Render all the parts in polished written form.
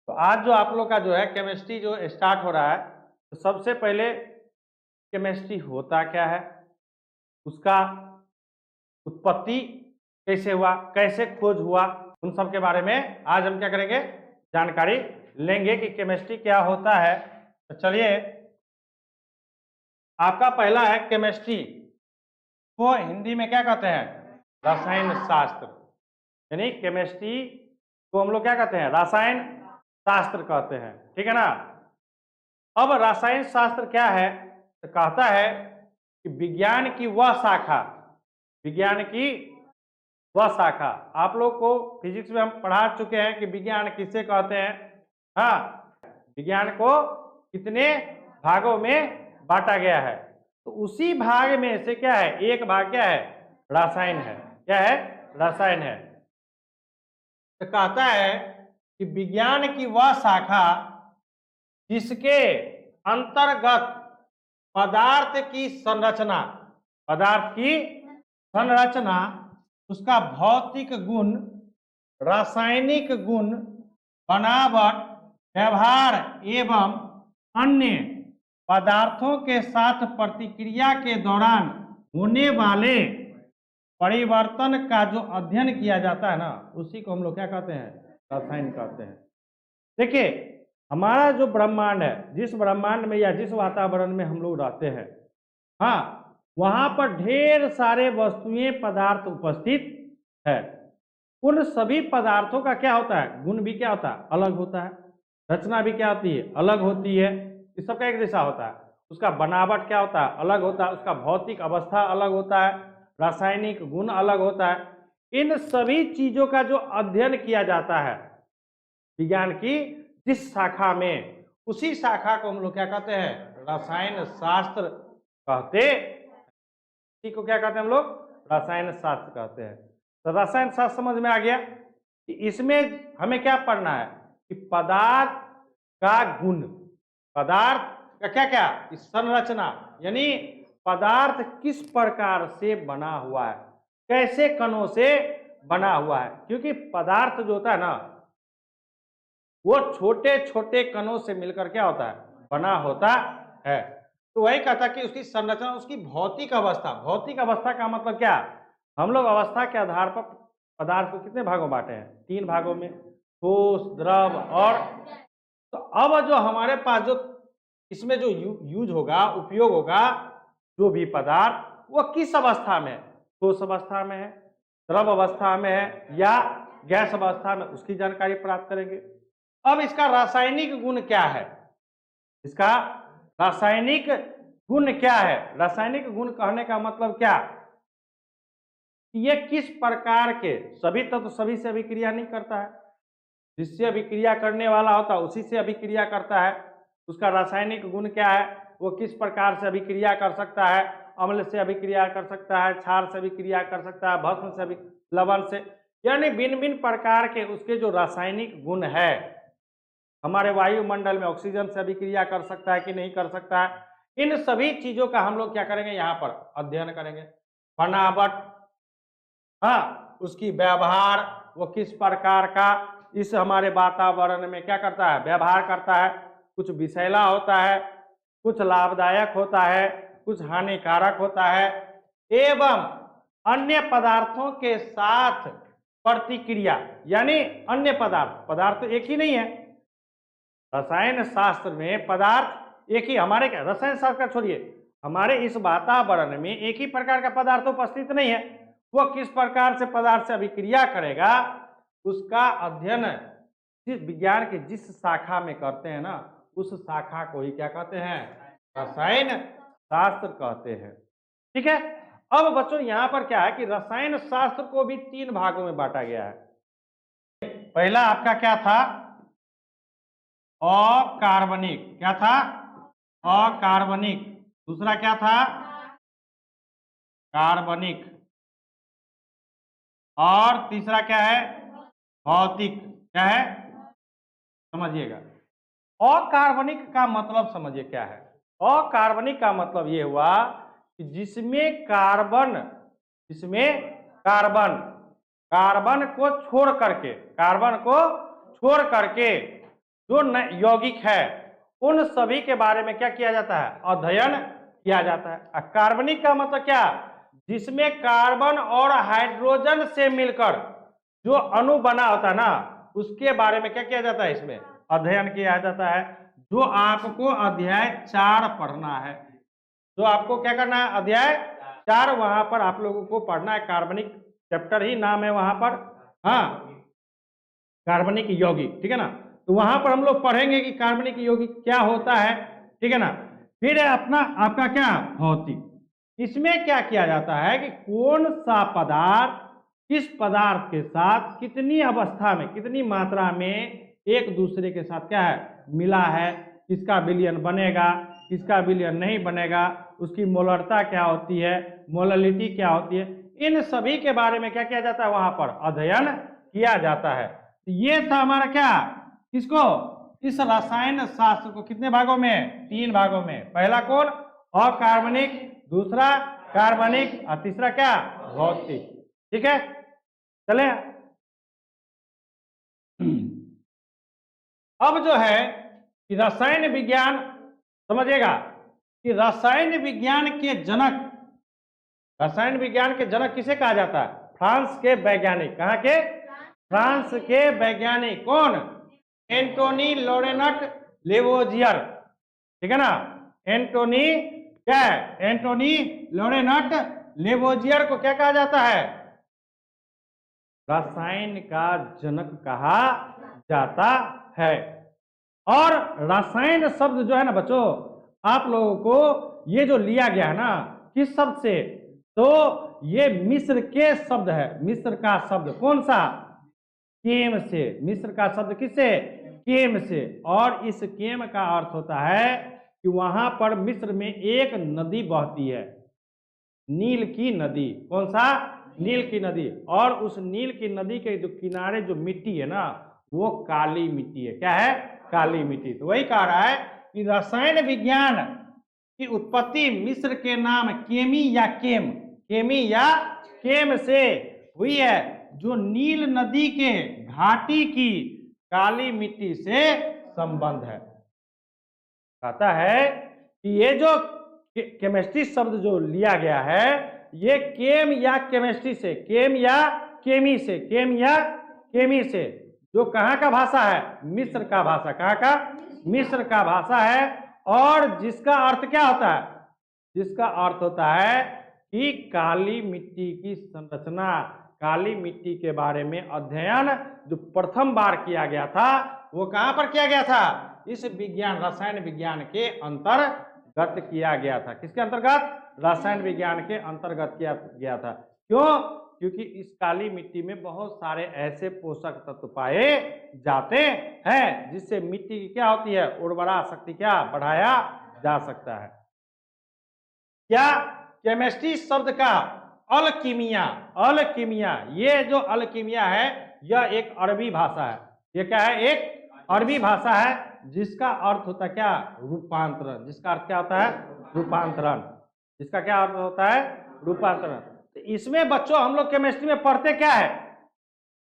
तो आज जो आप लोग का जो है केमिस्ट्री जो स्टार्ट हो रहा है, तो सबसे पहले केमिस्ट्री होता क्या है, उसका उत्पत्ति कैसे हुआ, कैसे खोज हुआ, उन सब के बारे में आज हम क्या करेंगे, जानकारी लेंगे कि केमिस्ट्री क्या होता है। तो चलिए, आपका पहला है केमिस्ट्री, को हिंदी में क्या कहते हैं, रसायन शास्त्र। यानी केमिस्ट्री को हम लोग क्या कहते हैं, रसायन शास्त्र कहते हैं, ठीक है ना। अब रसायन शास्त्र क्या है, तो कहता है कि विज्ञान की वह शाखा, विज्ञान की वह शाखा। आप लोग को फिजिक्स में हम पढ़ा चुके हैं कि विज्ञान किसे कहते हैं। हाँ, विज्ञान को कितने भागों में बांटा गया है, तो उसी भाग में से क्या है, एक भाग क्या है, रसायन है। क्या है, रसायन है। तो कहता है कि विज्ञान की वह शाखा जिसके अंतर्गत पदार्थ की संरचना, पदार्थ की संरचना, उसका भौतिक गुण, रासायनिक गुण, बनावट, व्यवहार एवं अन्य पदार्थों के साथ प्रतिक्रिया के दौरान होने वाले परिवर्तन का जो अध्ययन किया जाता है ना, उसी को हम लोग क्या कहते हैं, रसायन कहते हैं। देखिए, हमारा जो ब्रह्मांड है, जिस ब्रह्मांड में या जिस वातावरण में हम लोग रहते हैं, हाँ, वहां पर ढेर सारे वस्तुएं, पदार्थ उपस्थित है। उन सभी पदार्थों का क्या होता है, गुण भी क्या होता है, अलग होता है। रचना भी क्या होती है, अलग होती है। इस सबका एक जैसा होता है। उसका बनावट क्या होता है, अलग होता है। उसका भौतिक अवस्था अलग होता है। रासायनिक गुण अलग होता है। इन सभी चीजों का जो अध्ययन किया जाता है विज्ञान की जिस शाखा में, उसी शाखा को हम लोग क्या कहते हैं, रसायन शास्त्र कहते। इसी को क्या कहते हैं हम लोग, रसायन शास्त्र कहते हैं। तो रसायन शास्त्र समझ में आ गया कि इसमें हमें क्या पढ़ना है कि पदार्थ का गुण, पदार्थ का क्या क्या, संरचना, यानी पदार्थ किस प्रकार से बना हुआ है, कैसे कणों से बना हुआ है। क्योंकि पदार्थ जो होता है ना, वो छोटे छोटे कणों से मिलकर क्या होता है, बना होता है। तो वही कहता कि उसकी संरचना, उसकी भौतिक अवस्था। भौतिक अवस्था का मतलब क्या, हम लोग अवस्था के आधार पर पदार्थ को कितने भागों बांटे हैं, 3 भागों में, ठोस, द्रव और। तो अब जो हमारे पास जो इसमें जो यूज होगा, उपयोग होगा, जो भी पदार्थ, वो किस अवस्था में है, ठोस अवस्था में है, द्रव अवस्था में है या गैस अवस्था में, उसकी जानकारी प्राप्त करेंगे। अब इसका रासायनिक गुण क्या है, इसका रासायनिक गुण क्या है। रासायनिक गुण कहने का मतलब क्या, ये किस प्रकार के, सभी तत्व सभी से अभिक्रिया नहीं करता है। जिससे अभिक्रिया करने वाला होता है उसी से अभिक्रिया करता है। उसका रासायनिक गुण क्या है, वो किस प्रकार से अभिक्रिया कर सकता है। अम्ल से अभिक्रिया कर सकता है, क्षार से अभिक्रिया कर सकता है, भस्म से, लवण से, यानी भिन्न भिन्न प्रकार के उसके जो रासायनिक गुण है। हमारे वायुमंडल में ऑक्सीजन से अभिक्रिया कर सकता है कि नहीं कर सकता है। इन सभी चीजों का हम लोग क्या करेंगे, यहाँ पर अध्ययन करेंगे। बनावट, हाँ, उसकी व्यवहार, वो किस प्रकार का इस हमारे वातावरण में क्या करता है, व्यवहार करता है। कुछ विषैला होता है, कुछ लाभदायक होता है, कुछ हानिकारक होता है, एवं अन्य पदार्थों के साथ प्रतिक्रिया, यानी अन्य पदार्थ, पदार्थ तो एक ही नहीं है। रसायन शास्त्र में पदार्थ एक ही, हमारे क्या, रसायन शास्त्र का छोड़िए, हमारे इस वातावरण में एक ही प्रकार का पदार्थ उपस्थित नहीं है। वो किस प्रकार से पदार्थ से अभिक्रिया करेगा, उसका अध्ययन जिस विज्ञान के जिस शाखा में करते हैं ना, उस शाखा को ही क्या कहते हैं, रसायन शास्त्र कहते हैं। ठीक है। अब बच्चों यहाँ पर क्या है कि रसायन शास्त्र को भी 3 भागों में बांटा गया है। पहला आपका क्या था, अकार्बनिक, क्या था, अकार्बनिक। दूसरा क्या था, कार्बनिक। और तीसरा क्या है, भौतिक। क्या है, समझिएगा। अकार्बनिक का मतलब समझिए क्या है। अकार्बनिक का मतलब ये हुआ कि जिसमें कार्बन, जिसमें कार्बन, कार्बन को छोड़ करके, कार्बन को छोड़ करके जो यौगिक है उन सभी के बारे में क्या किया जाता है, अध्ययन किया जाता है। कार्बनिक का मतलब क्या, जिसमें कार्बन और हाइड्रोजन से मिलकर जो अणु बना होता है ना, उसके बारे में क्या किया जाता है, इसमें अध्ययन किया जाता है। जो आपको अध्याय 4 पढ़ना है, जो आपको क्या करना है, अध्याय 4 वहां पर आप लोगों को पढ़ना है। कार्बनिक चैप्टर ही नाम है वहां पर, हाँ, कार्बनिक यौगिक, ठीक है ना। तो वहां पर हम लोग पढ़ेंगे कि कार्बनिक यौगिक क्या होता है, ठीक है ना। फिर अपना आपका क्या, भौतिक। इसमें क्या किया जाता है कि कौन सा पदार्थ किस पदार्थ के साथ कितनी अवस्था में, कितनी मात्रा में एक दूसरे के साथ क्या है, मिला है, किसका विलयन बनेगा, किसका विलयन नहीं बनेगा, उसकी मोलरता क्या होती है, मोललिटी क्या होती है, इन सभी के बारे में क्या किया जाता है, वहां पर अध्ययन किया जाता है। तो ये था हमारा क्या, इसको, इस रसायन शास्त्र को कितने भागों में, 3 भागों में। पहला कौन, अकार्बनिक, दूसरा कार्बनिक और तीसरा क्या, भौतिक। ठीक है, चले। अब जो है कि रसायन विज्ञान समझिएगा कि रसायन विज्ञान के जनक, रसायन विज्ञान के जनक किसे कहा जाता है, फ्रांस के वैज्ञानिक। कहाँ के, फ्रांस के वैज्ञानिक। कौन, एंटोनी लोरेनट लेवोजियर, ठीक है ना। एंटोनी क्या है, एंटोनी लोरेनट लेवोजियर को क्या कहा जाता है, रसायन का जनक कहा जाता है। और रसायन शब्द जो है ना बच्चों, आप लोगों को ये जो लिया गया है ना, किस शब्द से, तो ये मिस्र के शब्द है, मिस्र का शब्द कौन सा, केम से। मिस्र का शब्द किससे, केम से। और इस केम का अर्थ होता है कि वहां पर मिस्र में एक नदी बहती है, नील की नदी। कौन सा, नील की नदी। और उस नील की नदी के जो किनारे जो मिट्टी है ना, वो काली मिट्टी है। क्या है, काली मिट्टी। तो वही कह रहा है कि रसायन विज्ञान की उत्पत्ति मिस्र के नाम केमी या केम, केमी या केम से हुई है, जो नील नदी के घाटी की काली मिट्टी से संबंध है। कहता है कि ये जो केमिस्ट्री शब्द जो लिया गया है, ये केम या केमिस्ट्री से, केम या केमी से, केम या केमी से, जो कहाँ का भाषा है, मिस्र का भाषा। कहाँ का, मिस्र का भाषा है। और जिसका अर्थ क्या होता है, जिसका अर्थ होता है कि काली मिट्टी की संरचना, काली मिट्टी के बारे में अध्ययन जो प्रथम बार किया गया था, वो कहाँ पर किया गया था, इस विज्ञान, रसायन विज्ञान के अंतर्गत किया गया था। किसके अंतर्गत, रसायन विज्ञान के अंतर्गत किया गया था। क्यों, क्योंकि इस काली मिट्टी में बहुत सारे ऐसे पोषक तत्व पाए जाते हैं जिससे मिट्टी की क्या होती है, उर्वरा शक्ति क्या बढ़ाया जा सकता है। क्या, केमिस्ट्री शब्द का अल्कीमिया, अल्कीमिया, ये जो अल्कीमिया है यह एक अरबी भाषा है। ये क्या है, एक अरबी भाषा है, जिसका अर्थ होता है क्या, रूपांतरण। जिसका अर्थ क्या होता है, रूपांतरण। जिसका क्या अर्थ होता है, रूपांतरण। तो इसमें बच्चों हम लोग केमिस्ट्री में पढ़ते क्या है,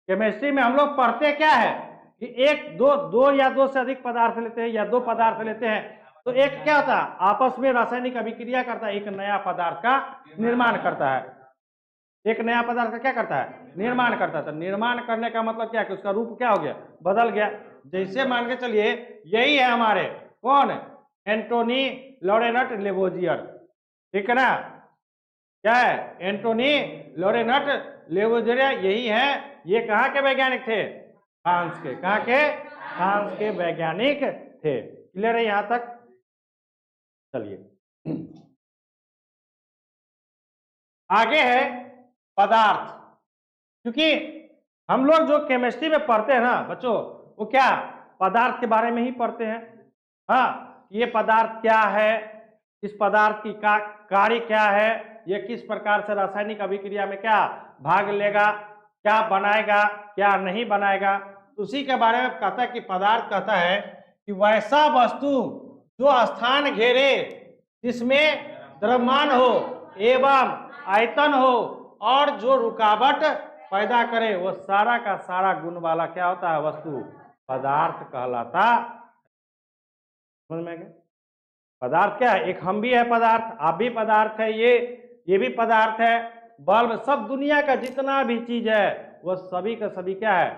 केमिस्ट्री में हम लोग पढ़ते क्या है कि एक दो या दो से अधिक पदार्थ लेते हैं या 2 पदार्थ लेते हैं, तो एक क्या होता है, आपस में रासायनिक अभिक्रिया करता है, एक नया पदार्थ का निर्माण करता है। एक नया पदार्थ का क्या करता है, निर्माण करता है। तो निर्माण करने का मतलब क्या है कि उसका रूप क्या हो गया, बदल गया। जैसे मान के चलिए यही है हमारे कौन, एंटोनी लोरेनट लेवोजियर, ठीक है ना। क्या है, एंटोनी लोरेनट लेवोजियर, यही है। ये कहाँ के वैज्ञानिक थे, फ्रांस के। कहाँ के, फ्रांस के वैज्ञानिक थे। क्लियर है यहां तक। चलिए आगे है पदार्थ। क्योंकि हम लोग जो केमिस्ट्री में पढ़ते हैं ना बच्चों, वो क्या, पदार्थ के बारे में ही पढ़ते हैं। हाँ, ये पदार्थ क्या है, इस पदार्थ की कार्य क्या है, ये किस प्रकार से रासायनिक अभिक्रिया में क्या भाग लेगा, क्या बनाएगा, क्या नहीं बनाएगा, उसी के बारे में कहता है कि पदार्थ कहता है कि वैसा वस्तु जो स्थान घेरे, जिसमें द्रव्यमान हो एवं आयतन हो और जो रुकावट पैदा करे, वो सारा का सारा गुण वाला क्या होता है, वस्तु पदार्थ कहलाता। समझ में गया? पदार्थ क्या है? एक हम भी है पदार्थ, आप भी पदार्थ है, ये भी पदार्थ है, बल्ब, सब दुनिया का जितना भी चीज है वह सभी का सभी क्या है?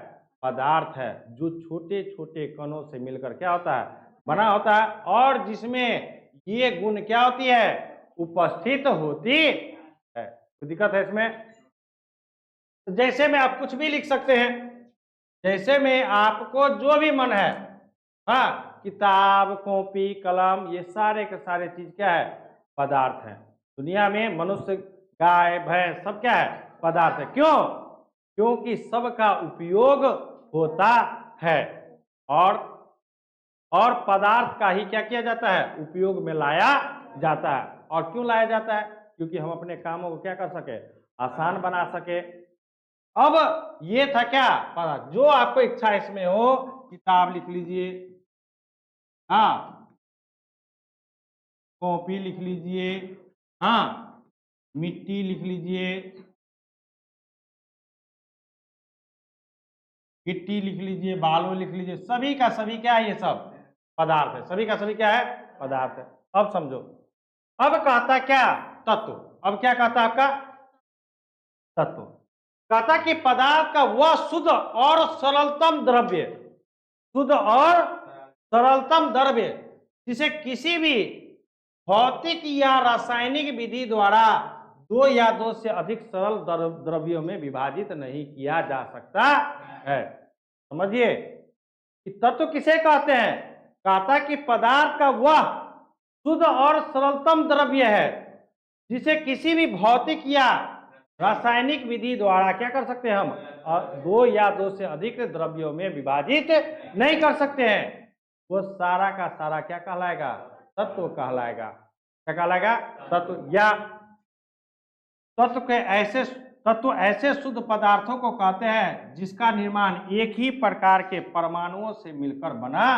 पदार्थ है, जो छोटे छोटे कणों से मिलकर क्या होता है? बना होता है, और जिसमें ये गुण क्या होती है? उपस्थित होती है। तो दिक्कत है इसमें? तो जैसे में आप कुछ भी लिख सकते हैं, जैसे में आपको जो भी मन है, हाँ, किताब, कॉपी, कलम, ये सारे के सारे चीज क्या है? पदार्थ है। दुनिया में मनुष्य, गाय, भैंस, सब क्या है? पदार्थ है। क्यों? क्योंकि सबका उपयोग होता है, और पदार्थ का ही क्या किया जाता है? उपयोग में लाया जाता है। और क्यों लाया जाता है? क्योंकि हम अपने कामों को क्या कर सके? आसान बना सके। अब ये था क्या? पदार्थ। जो आपको इच्छा इसमें हो, किताब लिख लीजिए, हाँ, कॉपी लिख लीजिए, हाँ, मिट्टी लिख लीजिए, गिट्टी लिख लीजिए, बालू लिख लीजिए, सभी का सभी क्या है? ये सब पदार्थ है। सभी का सभी क्या है? पदार्थ है। अब समझो, अब कहता क्या? तत्व। अब क्या कहता है आपका? तत्व। कहता कि पदार्थ का वह शुद्ध और सरलतम द्रव्य, शुद्ध और सरलतम द्रव्य, जिसे किसी भी भौतिक या रासायनिक विधि द्वारा दो या दो से अधिक सरल द्रव्यों में विभाजित नहीं किया जा सकता है। समझिए कि तत्व किसे कहते हैं? कहता कि पदार्थ का वह शुद्ध और सरलतम द्रव्य है, जिसे किसी भी भौतिक या रासायनिक विधि द्वारा क्या कर सकते हैं हम? दो या दो से अधिक द्रव्यों में विभाजित नहीं कर सकते हैं। वो सारा का सारा क्या कहलाएगा? तत्व कहलाएगा। क्या कहलाएगा? तत्व। या तत्व ऐसे शुद्ध पदार्थों को कहते हैं जिसका निर्माण एक ही प्रकार के परमाणुओं से मिलकर बना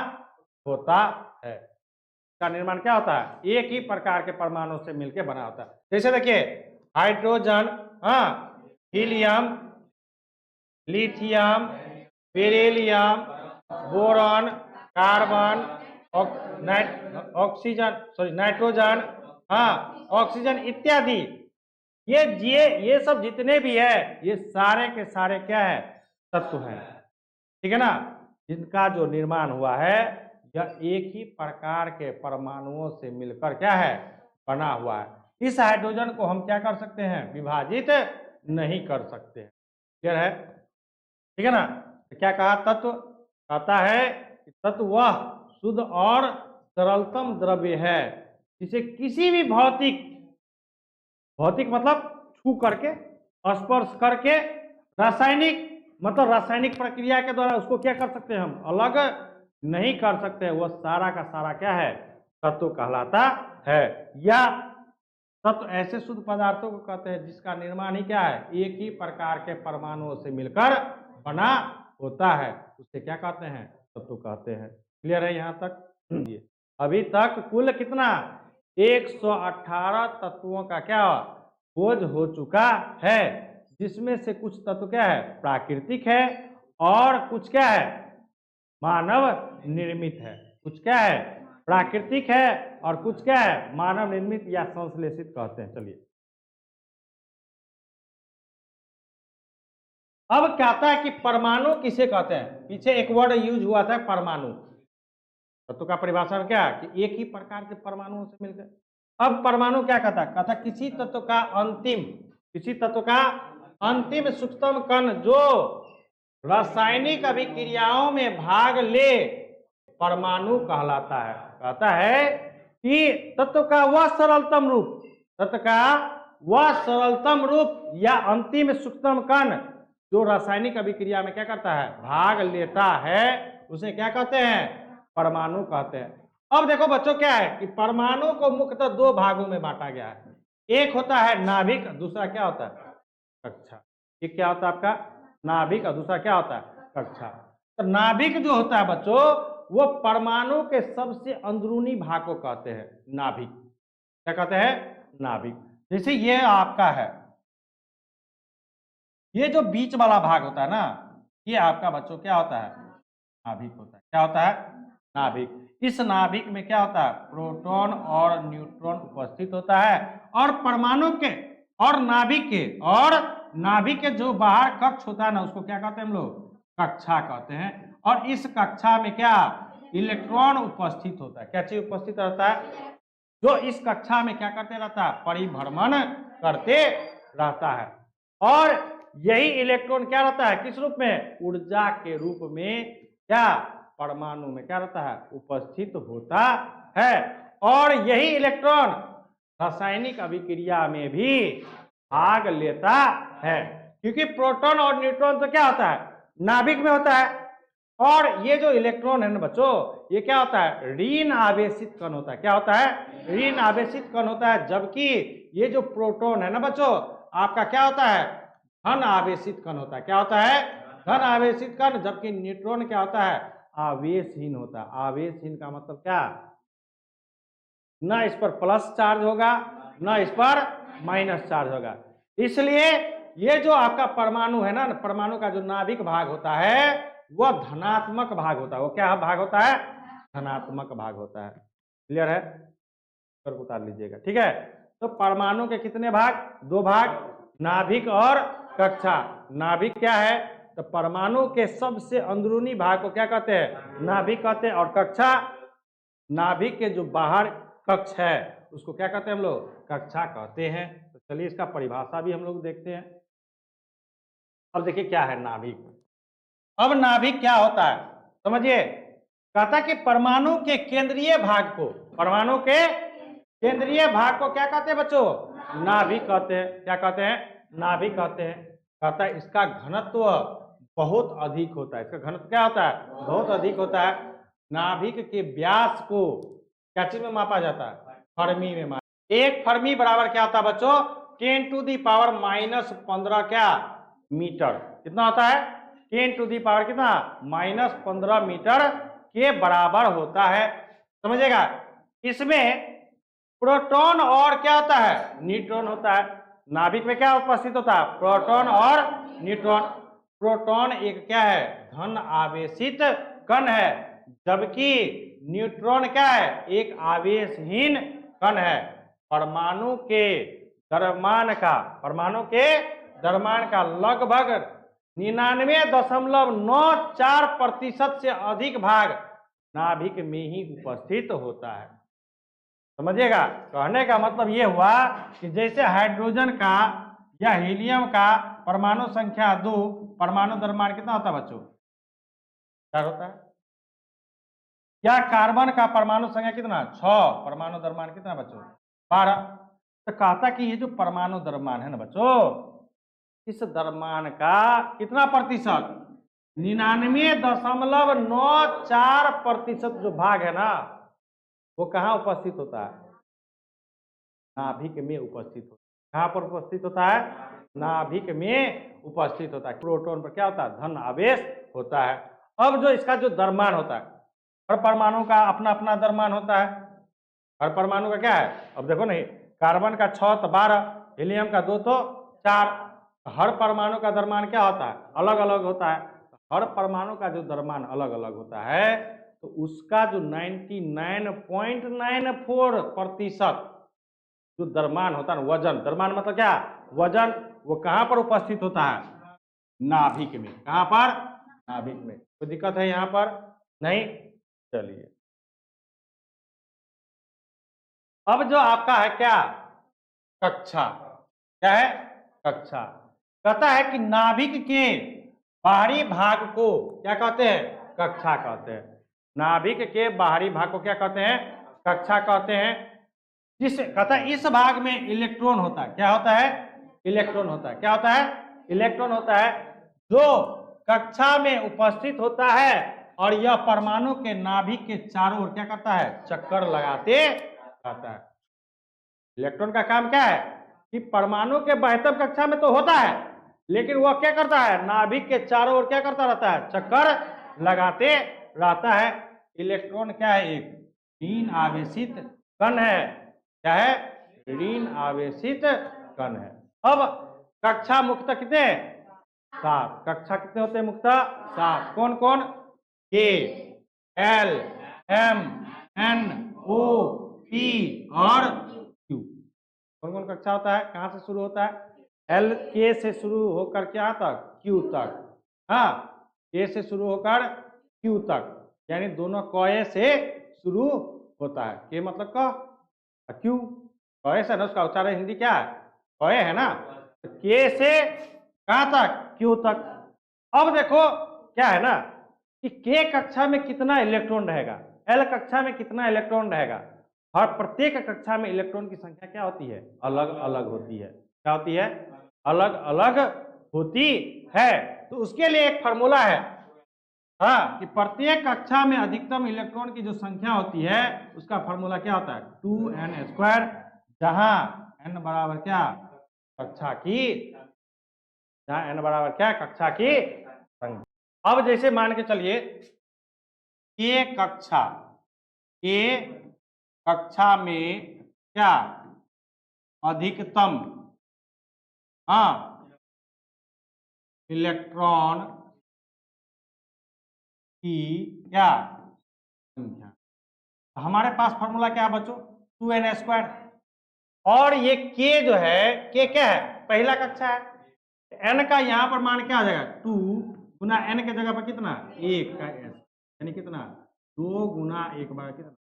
होता है। इसका निर्माण क्या होता है? एक ही प्रकार के परमाणुओं से मिलकर बना होता है। जैसे देखिए, हाइड्रोजन, हाँ, helium, lithium, beryllium, boron, carbon, nitrogen, हाँ, ऑक्सीजन इत्यादि, ये सब जितने भी है, ये सारे के सारे क्या है? तत्व है। ठीक है ना? जिनका जो निर्माण हुआ है, यह एक ही प्रकार के परमाणुओं से मिलकर क्या है? बना हुआ है। इस हाइड्रोजन को हम क्या कर सकते हैं? विभाजित नहीं कर सकते। क्लियर है? ठीक है ना? तो क्या कहा? तत्व कहता है कि तत्व वह शुद्ध और सरलतम द्रव्य है, जिसे किसी भी भौतिक मतलब छू करके, स्पर्श करके, रासायनिक मतलब रासायनिक प्रक्रिया के द्वारा उसको क्या कर सकते हैं? हम अलग नहीं कर सकते। वह सारा का सारा क्या है? तत्व कहलाता है। या तत्व ऐसे शुद्ध पदार्थों को कहते हैं जिसका निर्माण ही क्या है? एक ही प्रकार के परमाणुओं से मिलकर बना होता है। उसे क्या कहते हैं? तत्व कहते हैं। क्लियर है यहाँ तक? अभी तक कुल कितना? 118 तत्वों का क्या खोज हो चुका है, जिसमें से कुछ तत्व क्या है? प्राकृतिक है, और कुछ क्या है? मानव निर्मित है। कुछ क्या है? प्राकृतिक है, और कुछ क्या है? मानव निर्मित या संश्लेषित कहते हैं। चलिए, अब कहता है कि परमाणु किसे कहते हैं? पीछे एक वर्ड यूज हुआ था, परमाणु। तत्व का परिभाषा में क्या? कि एक ही प्रकार के परमाणुओं से मिलकर। अब परमाणु क्या कहता है? कहता किसी तत्व का अंतिम सूक्ष्मतम कण जो रासायनिक अभिक्रियाओं में भाग ले, परमाणु कहलाता है। कहता है कि तत्व का वह सरलतम रूप या अंतिम सूक्ष्मतम कण जो रासायनिक अभिक्रिया में क्या करता है? भाग लेता है, उसे क्या कहते हैं? परमाणु कहते हैं। अब देखो बच्चों, क्या है कि परमाणु को मुख्यतः दो भागों में बांटा गया है। एक होता है नाभिक, दूसरा क्या होता है? कक्षा। एक क्या होता है आपका? नाभिक, और दूसरा क्या होता है? कक्षा। तो नाभिक जो होता है बच्चों, वो परमाणु के सबसे अंदरूनी भाग को कहते हैं नाभिक। क्या कहते हैं? नाभिक। जैसे ये आपका है, ये जो बीच वाला भाग होता है ना, ये आपका बच्चों क्या होता है? नाभिक होता है। क्या होता है? नाभिक। इस नाभिक में क्या होता है? प्रोटॉन और न्यूट्रॉन उपस्थित होता है, और परमाणु के और नाभिक के जो बाहर कक्ष होता है ना, उसको क्या कहते हैं हम लोग? कक्षा कहते हैं। और इस कक्षा में क्या? इलेक्ट्रॉन उपस्थित होता है। क्या चीज उपस्थित रहता है? जो इस कक्षा में क्या करते रहता है? परिभ्रमण करते रहता है। और यही इलेक्ट्रॉन क्या रहता है? किस रूप में? ऊर्जा के रूप में क्या? परमाणु में क्या रहता है? उपस्थित होता है। और यही इलेक्ट्रॉन रासायनिक अभिक्रिया में भी भाग लेता है, क्योंकि प्रोटॉन और न्यूट्रॉन तो क्या होता है? नाभिक में होता है। और ये जो इलेक्ट्रॉन है ना बच्चों, ये क्या होता है? ऋण आवेशित कण होता है। क्या होता है? ऋण आवेशित कण होता है। जबकि ये जो प्रोटॉन है ना बच्चों, आपका क्या होता है? धन आवेशित कण होता है। क्या होता है? धन आवेशित कण। जबकि न्यूट्रॉन क्या होता है? आवेशहीन होता है। आवेशहीन का मतलब क्या? ना इस पर प्लस चार्ज होगा, ना इस पर माइनस चार्ज होगा। इसलिए ये जो आपका परमाणु है ना, परमाणु का जो नाभिक भाग होता है, वह धनात्मक भाग होता है। वो क्या भाग होता है? धनात्मक भाग होता है। क्लियर है? कर उतार लीजिएगा, ठीक है। तो परमाणु के कितने भाग? दो भाग, नाभिक और कक्षा। नाभिक क्या है? तो परमाणु के सबसे अंदरूनी भाग को क्या कहते हैं? नाभिक कहते हैं। और कक्षा, नाभिक के जो बाहर कक्ष है उसको क्या कहते हैं हम लोग? कक्षा कहते हैं। तो चलिए इसका परिभाषा भी हम लोग देखते हैं। अब देखिए क्या है नाभिक। अब नाभिक क्या होता है समझिए। कहता कि परमाणु के केंद्रीय भाग को, परमाणु के केंद्रीय भाग को क्या कहते हैं बच्चों? नाभिक कहते हैं। क्या कहते हैं? नाभिक कहते हैं। कहता है इसका घनत्व बहुत अधिक होता है। इसका घनत्व क्या होता है? बहुत अधिक होता है। नाभिक के व्यास को क्या चीज में मापा जाता है? फर्मी में मापा। एक फर्मी बराबर क्या होता है बच्चों? 10⁻⁻15 क्या मीटर। कितना होता है? 10⁻⁻ कितना? -15 मीटर के बराबर होता है। समझिएगा। इसमें प्रोटॉन और क्या होता है? न्यूट्रॉन होता है। नाभिक में क्या उपस्थित होता है? प्रोटॉन और न्यूट्रॉन। प्रोटॉन एक क्या है? धन आवेशित कण है। जबकि न्यूट्रॉन क्या है? एक आवेशहीन कण है। परमाणु के द्रव्यमान का लगभग 99.94% से अधिक भाग नाभिक में ही उपस्थित होता है। समझिएगा। कहने का मतलब ये हुआ कि जैसे हाइड्रोजन का या हीलियम का परमाणु संख्या 2, परमाणु द्रव्यमान कितना होता है बच्चों? 4 होता है। या कार्बन का परमाणु संख्या कितना? 6, परमाणु द्रव्यमान कितना बच्चों? 12। तो कहता कि ये जो परमाणु द्रव्यमान है ना बच्चों, इस द्रव्यमान का कितना प्रतिशत? 99.94% जो भाग है ना, वो कहाँ उपस्थित होता है? नाभिक में उपस्थित होता है। कहाँ पर उपस्थित होता है? नाभिक में उपस्थित होता है। प्रोटॉन पर क्या होता है? धन आवेश होता है। अब जो इसका जो द्रव्यमान होता है, हर परमाणु का अपना अपना द्रव्यमान होता है। हर परमाणु का क्या है? अब देखो नहीं, कार्बन का 6 तो 12, हीलियम का 2 तो 4। हर परमाणु का द्रव्यमान क्या होता है? अलग अलग होता है। हर परमाणु का जो द्रव्यमान अलग अलग होता है, तो उसका जो 99.94% जो द्रव्यमान होता है, वजन, द्रव्यमान मतलब क्या? वजन, वो कहां पर उपस्थित होता है? नाभिक में। कहां पर? नाभिक में। कोई दिक्कत है यहां पर? नहीं। चलिए अब जो आपका है क्या? कक्षा। क्या है? कक्षा। कहता है कि नाभिक के बाहरी भाग को क्या कहते हैं? कक्षा कहते हैं। नाभिक के बाहरी भाग को क्या कहते हैं? कक्षा कहते हैं। जिस कहता है इस भाग में इलेक्ट्रॉन होता है। क्या होता है? इलेक्ट्रॉन होता है। क्या होता है? इलेक्ट्रॉन होता है, जो कक्षा में उपस्थित होता है। और यह परमाणु के नाभिक के चारों ओर क्या करता है? चक्कर लगाते रहता है। इलेक्ट्रॉन का काम क्या है? कि परमाणु के बाह्यतम कक्षा में तो होता है, लेकिन वह क्या करता है? नाभिक के चारों ओर क्या करता रहता है? चक्कर लगाते रहता है। इलेक्ट्रॉन क्या है? एक ऋण आवेशित कण है। क्या है? ऋण आवेशित कण है। अब कक्षा मुक्तः कितने? 7। कक्षा कितने होते हैं मुक्तः? 7। कौन कौन? के, एल, एम, एन, ओ, पी और क्यू। कौन कौन कक्षा होता है, कहां से शुरू होता है? एल के से शुरू होकर क्या तक? क्यू तक। हाँ, के से शुरू होकर क्यू तक, यानी दोनों कॉये से शुरू होता है। के मतलब क, क्यू कॉये से ना, उसका उच्चारण हिंदी क्या है? कॉये है ना। तो के से कहां तक? क्यू तक। अब देखो क्या है ना कि के कक्षा में कितना इलेक्ट्रॉन रहेगा, एल कक्षा में कितना इलेक्ट्रॉन रहेगा। हर प्रत्येक कक्षा में इलेक्ट्रॉन की संख्या क्या होती है? अलग अलग होती है। क्या होती है? अलग अलग होती है। तो उसके लिए एक फॉर्मूला है, हाँ, कि प्रत्येक कक्षा में अधिकतम इलेक्ट्रॉन की जो संख्या होती है उसका फॉर्मूला क्या होता है? 2n², जहां n बराबर क्या? कक्षा की, जहां n बराबर क्या? कक्षा की संख्या। अब जैसे मान के चलिए के कक्षा में क्या अधिकतम, हाँ, इलेक्ट्रॉन की क्या संख्या। हमारे पास फॉर्मूला क्या है बच्चों? 2n²। और ये के जो है, के क्या है? पहला कक्षा है। n का यहां पर मान क्या आ जाएगा? 2 गुना n के जगह पर कितना? 1 का s, यानी कितना? 2 गुना 1 बार कितना।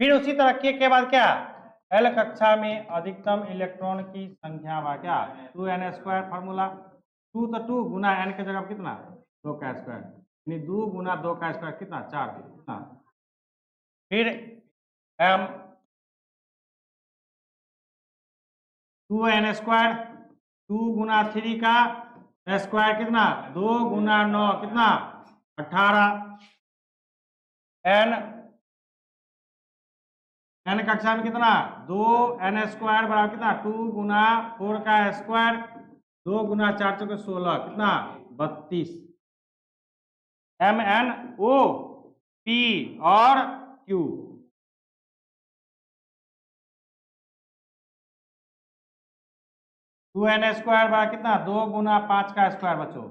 फिर उसी तरह के बाद क्या? एल कक्षा में अधिकतम इलेक्ट्रॉन की संख्या बा क्या? 2n² formula. 2 तो 2 गुना n के जगह पर कितना? 2 का स्क्वायर, यानी 2 गुना 2 का स्क्वायर कितना? 4 कितना। फिर m 2n², 2 गुना 3 का स्क्वायर कितना? 2 गुना 9 कितना? 18। n कक्षा में कितना? 2n² बराबर कितना? 2 गुना 4 का स्क्वायर, 2 गुना 4 चौके 16 कितना? 32। mn o p और q। टू एन स्क्वायर बराबर कितना? 2 गुना 5 का स्क्वायर बच्चों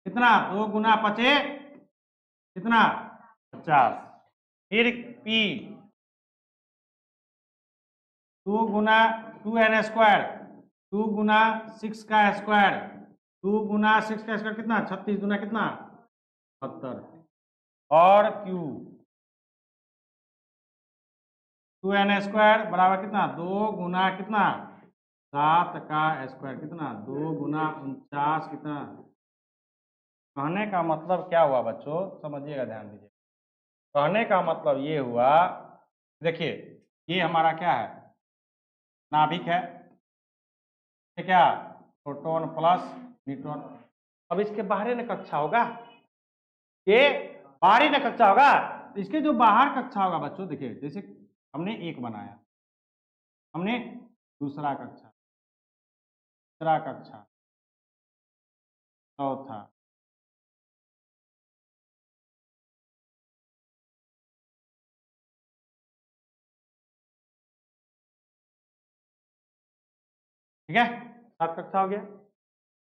कितना? 2 गुना 5 कितना? 50। फिर p 2 गुना 2n², 2 गुना 6 का स्क्वायर, 2 गुना 6 का स्क्वायर कितना? 36 गुना कितना? 70। और q 2n² बराबर कितना? 2 गुना कितना? 7 का स्क्वायर कितना? 2 गुना 49 कितना। कहने का मतलब क्या हुआ बच्चों? समझिएगा, ध्यान दीजिए। कहने का मतलब ये हुआ, देखिए ये हमारा क्या है? नाभिक है, क्या? Proton plus neutron. अब इसके बाहरी न कक्षा होगा, ये बाहरी न कक्षा होगा। तो इसके जो बाहर कक्षा होगा बच्चों, देखिए जैसे हमने एक बनाया, हमने दूसरा कक्षा, तीसरा कक्षा, चौथा, ठीक है, 7 कक्षा हो गया।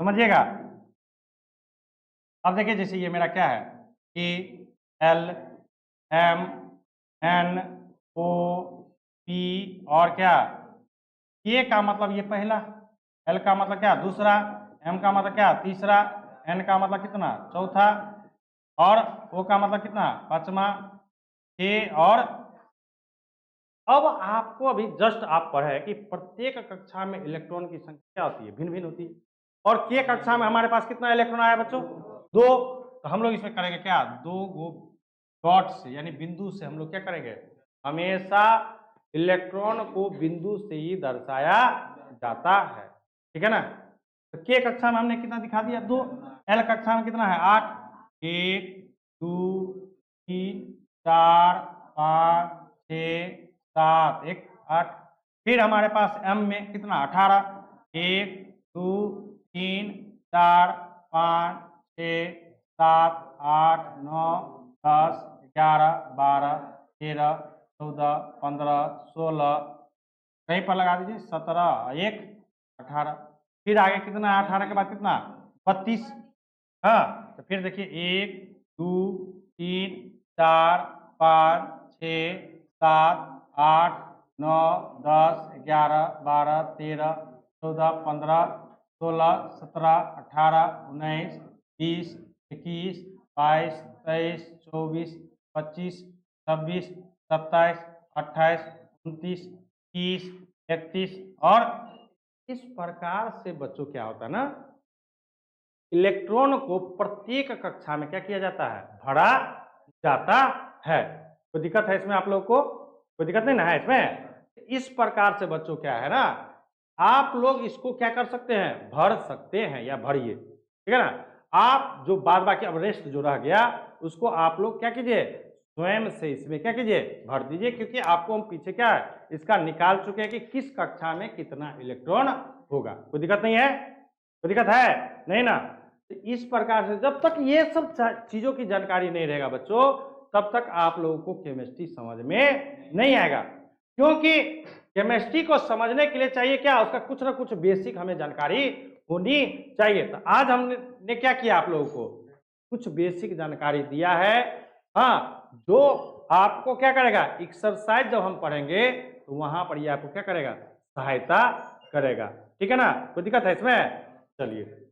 समझिएगा। अब देखिए जैसे ये मेरा क्या है? ए, एल, एम, एन, ओ, पी और क्या? ए का मतलब ये पहला, एल का मतलब क्या? दूसरा, एम का मतलब क्या? तीसरा, एन का मतलब कितना? चौथा, और ओ का मतलब कितना? पांचवा, ए। और अब आपको अभी जस्ट आप पढ़े कि प्रत्येक कक्षा में इलेक्ट्रॉन की संख्या क्या होती है? भिन्न भिन्न होती है। और के कक्षा में हमारे पास कितना इलेक्ट्रॉन आया बच्चों? 2। तो हम लोग इसमें करेंगे क्या? 2 गो डॉट से, यानी बिंदु से हम लोग क्या करेंगे? हमेशा इलेक्ट्रॉन को बिंदु से ही दर्शाया जाता है, ठीक है ना। तो के कक्षा में हमने कितना दिखा दिया? 2। एल कक्षा में कितना है? 8। 1 2 3 4 5 6 7 1 8। फिर हमारे पास एम में कितना? 18। 1 2 3 4 5 6 7 8 9 10 11 12 13 14 15 16, कहीं पर लगा दीजिए 17 1 18। फिर आगे कितना है? 18 के बाद कितना? 32। हाँ, तो फिर देखिए 1 2 3 4 5 6 7 8 9 10 11 12 13 14 15 16 17 18 19 20 21 22 23 24 25 26 27 28 29 30 31 और इस प्रकार से बच्चों क्या होता है ना, इलेक्ट्रॉन को प्रत्येक कक्षा में क्या किया जाता है, भरा जाता है। कोई दिक्कत है इसमें आप लोग को? कोई दिक्कत नहीं ना है इसमें? इस प्रकार से बच्चों क्या है ना, आप लोग इसको क्या कर सकते हैं, भर सकते हैं या भरिए, ठीक है ना। आप जो बाद बाकी अब रेस्ट जो रह गया उसको आप लोग क्या कीजिए, स्वयं से इसमें क्या कीजिए, भर दीजिए, क्योंकि आपको हम पीछे क्या है इसका निकाल चुके हैं कि किस कक्षा में कितना इलेक्ट्रॉन होगा। कोई दिक्कत नहीं है? कोई दिक्कत है नहीं ना? तो इस प्रकार से जब तक ये सब चीजों की जानकारी नहीं रहेगा बच्चों, तब तक आप लोगों को केमिस्ट्री समझ में नहीं आएगा। क्योंकि केमिस्ट्री को समझने के लिए चाहिए क्या, उसका कुछ ना कुछ बेसिक हमें जानकारी होनी चाहिए। तो आज हमने क्या किया, आप लोगों को कुछ बेसिक जानकारी दिया है, हाँ, जो आपको क्या करेगा, एक्सरसाइज जब हम पढ़ेंगे तो वहां पर ये आपको क्या करेगा, सहायता करेगा, ठीक है ना। कोई दिक्कत है इसमें? चलिए।